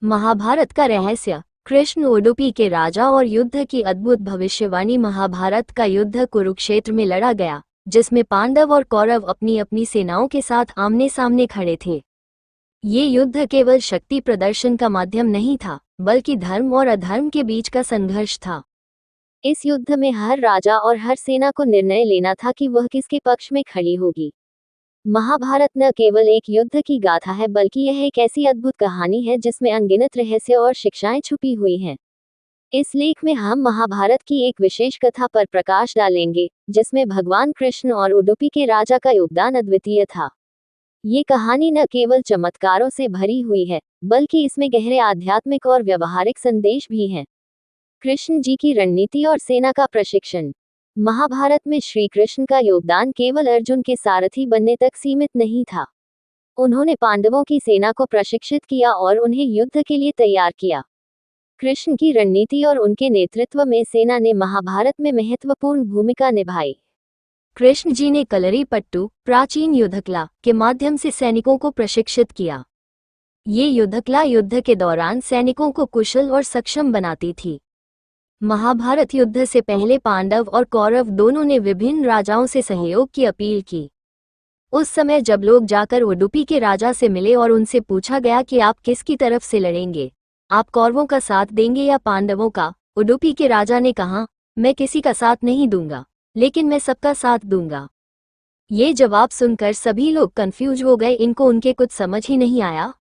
महाभारत का रहस्य। कृष्ण उडुपी के राजा और युद्ध की अद्भुत भविष्यवाणी। महाभारत का युद्ध कुरुक्षेत्र में लड़ा गया, जिसमें पांडव और कौरव अपनी अपनी सेनाओं के साथ आमने सामने खड़े थे। ये युद्ध केवल शक्ति प्रदर्शन का माध्यम नहीं था, बल्कि धर्म और अधर्म के बीच का संघर्ष था। इस युद्ध में हर राजा और हर सेना को निर्णय लेना था कि वह किसके पक्ष में खड़ी होगी। महाभारत न केवल एक युद्ध की गाथा है, बल्कि यह एक ऐसी अद्भुत कहानी है जिसमें अनगिनत रहस्य और शिक्षाएं छुपी हुई हैं। इस लेख में हम महाभारत की एक विशेष कथा पर प्रकाश डालेंगे, जिसमें भगवान कृष्ण और उडुपी के राजा का योगदान अद्वितीय था। ये कहानी न केवल चमत्कारों से भरी हुई है, बल्कि इसमें गहरे आध्यात्मिक और व्यवहारिक संदेश भी हैं। कृष्ण जी की रणनीति और सेना का प्रशिक्षण। महाभारत में श्री कृष्ण का योगदान केवल अर्जुन के सारथी बनने तक सीमित नहीं था। उन्होंने पांडवों की सेना को प्रशिक्षित किया और उन्हें युद्ध के लिए तैयार किया। कृष्ण की रणनीति और उनके नेतृत्व में सेना ने महाभारत में महत्वपूर्ण भूमिका निभाई। कृष्ण जी ने कलरीपट्टू, प्राचीन युद्धकला के माध्यम से सैनिकों को प्रशिक्षित किया। ये युद्धकला युद्ध के दौरान सैनिकों को कुशल और सक्षम बनाती थी। महाभारत युद्ध से पहले पांडव और कौरव दोनों ने विभिन्न राजाओं से सहयोग की अपील की। उस समय जब लोग जाकर उडुपी के राजा से मिले और उनसे पूछा गया कि आप किसकी तरफ से लड़ेंगे, आप कौरवों का साथ देंगे या पांडवों का, उडुपी के राजा ने कहा, मैं किसी का साथ नहीं दूंगा, लेकिन मैं सबका साथ दूंगा। ये जवाब सुनकर सभी लोग कंफ्यूज हो गए, इनको उनके कुछ समझ ही नहीं आया।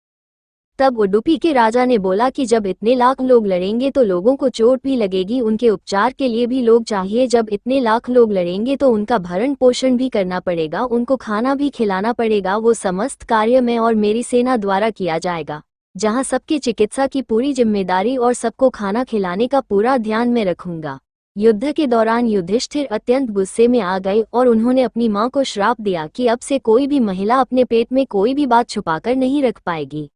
तब उडुपी के राजा ने बोला कि जब इतने लाख लोग लड़ेंगे तो लोगों को चोट भी लगेगी, उनके उपचार के लिए भी लोग चाहिए। जब इतने लाख लोग लड़ेंगे तो उनका भरण पोषण भी करना पड़ेगा, उनको खाना भी खिलाना पड़ेगा। वो समस्त कार्य मैं और मेरी सेना द्वारा किया जाएगा, जहां सबकी चिकित्सा की पूरी जिम्मेदारी और सबको खाना खिलाने का पूरा ध्यान मैं रखूंगा। युद्ध के दौरान युधिष्ठिर अत्यंत गुस्से में आ गए और उन्होंने अपनी मां को श्राप दिया कि अब से कोई भी महिला अपने पेट में कोई भी बात छुपाकर नहीं रख पाएगी।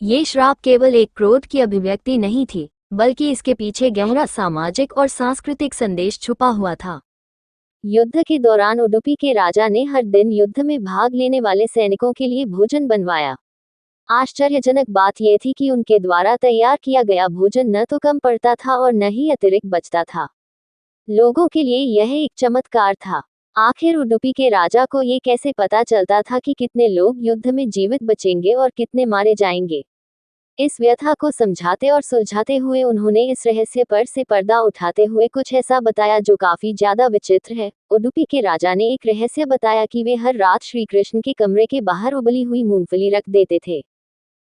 ये श्राप केवल एक क्रोध की अभिव्यक्ति नहीं थी, बल्कि इसके पीछे गहरा सामाजिक और सांस्कृतिक संदेश छुपा हुआ था। युद्ध के दौरान उडुपी के राजा ने हर दिन युद्ध में भाग लेने वाले सैनिकों के लिए भोजन बनवाया। आश्चर्यजनक बात यह थी कि उनके द्वारा तैयार किया गया भोजन न तो कम पड़ता था और न ही अतिरिक्त बचता था। लोगों के लिए यह एक चमत्कार था। आखिर उडुपी के राजा को ये कैसे पता चलता था कि कितने लोग युद्ध में जीवित बचेंगे और कितने मारे जाएंगे? इस व्यथा को समझाते और सुलझाते हुए उन्होंने इस रहस्य पर से पर्दा उठाते हुए कुछ ऐसा बताया जो काफी ज्यादा विचित्र है। उडुपी के राजा ने एक रहस्य बताया कि वे हर रात श्री कृष्ण के कमरे के बाहर उबली हुई मूंगफली रख देते थे।